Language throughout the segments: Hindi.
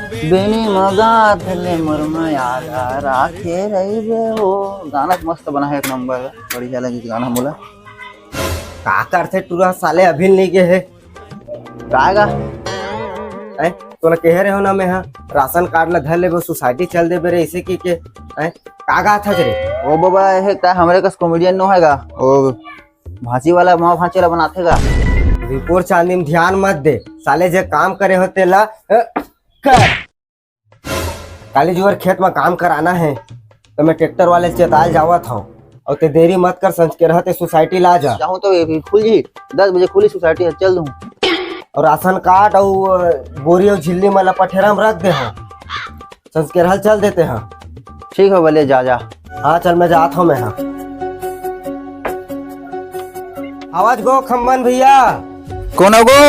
बेनी मगा थले मरमा याद राखे रही बे हो। गाना मस्त बना है, एक नंबर बढ़िया लगी गाना बोला। का करथे टूरा साले अभी नहीं गए है। गाएगा तोला कह रहे हो ना मैं राशन कार्ड ला धर ले सोसाइटी चल दे बेरे ऐसे की के कागा था रे। ओ बाबा है का हमरे कस कॉमेडियन नो हैगा ओ भांसी वाला मां भांचे ला बनाथेगा। रिपोर्ट चांदी में ध्यान मत दे साले जे काम करे होते ला कर। काली जुवर खेत में काम कराना है तो मैं ट्रैक्टर वाले चेताल जावत हूँ और ते देरी मत कर संच के रहते सोसाइटी ला जा। चाहूं तो ये खुल जी 10 बजे खुली सोसाइटी चल दूं। और राशन कार्ड और बोरी और झिल्ली में लपटेरा में रख दे हाँ संच के रहल चल देते हैं। ठीक है भले जा जा। हाँ चल मैं जाता हूँ मैं हाँ। आवाज गो खम्मन भैया कौन गो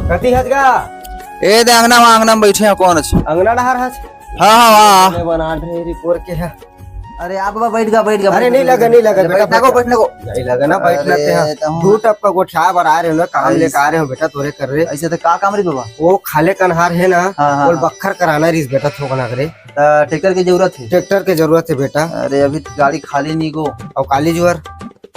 कति हजगा ए दे अंगना में बैठे हैं कौन अच्छे अंगना डहार हज। हाँ हाँ वाह बना रहे रिपोर्ट के है। अरे आप बाबा बैठ गया। अरे नहीं लगा बैठने को नहीं लगा ना बैठना ते दू टप का गोठा बना रहे हो ना काम लेकर आ रहे हो बेटा तोरे कर रहे ऐसे तो का काम रे बाबा। वो खाले कन्हार है ना हाँ, वो बखर कराना रिस बेटा थोकना करे ट्रैक्टर की जरूरत है। ट्रैक्टर की जरूरत है बेटा। अरे अभी गाड़ी खाली नहीं गो और काली जुअर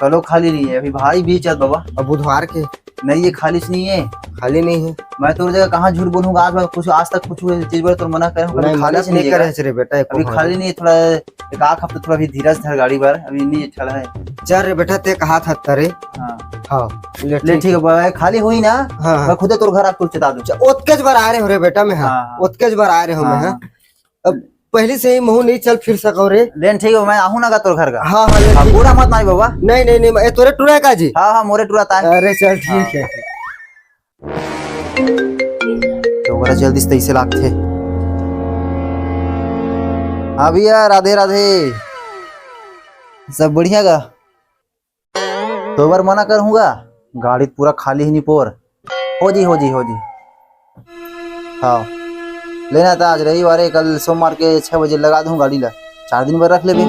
कलो खाली नहीं है अभी भाई बीच है बाबा। और बुधवार के नहीं ये खाली नहीं है खाली नहीं है। मैं तो जगह कहाँ झूठ बोलूंगा आज तक कुछ चीज पर तो मना करे खाली नहीं करे रे बेटा अभी खाली नहीं है। थोड़ा एक आध हफ्ते थोड़ा भी धीरज धर गाड़ी पर अभी नहीं चला है। चल रे बेटा ते कहा था तरे हाँ ले ठीक है खाली हुई ना। हाँ मैं खुद तोर घर आपको चेता दूं। ओतकेज बार आ रहे हो रे बेटा मैं हाँ ओतकेज बार आ रहे हो मैं अब पहले से ही मुँह नहीं चल फिर सको रे। लेन ठीक है मैं आहू ना तोर घर का। हाँ हाँ पूरा मत मारी बाबा। नहीं तोरे टूरा का जी। हाँ मोरे टूराता है। अरे चल ठीक है तो बड़ा जल्दी से इसे लागते। हाँ भैया राधे राधे सब बढ़िया गा। तो बार मना करूंगा गाड़ी पूरा खाली ही नहीं पोर हो जी। हाँ लेना था आज रविवार कल सोमवार के 6 बजे लगा दूं गाड़ी ला 4 दिन भर रख ले भी।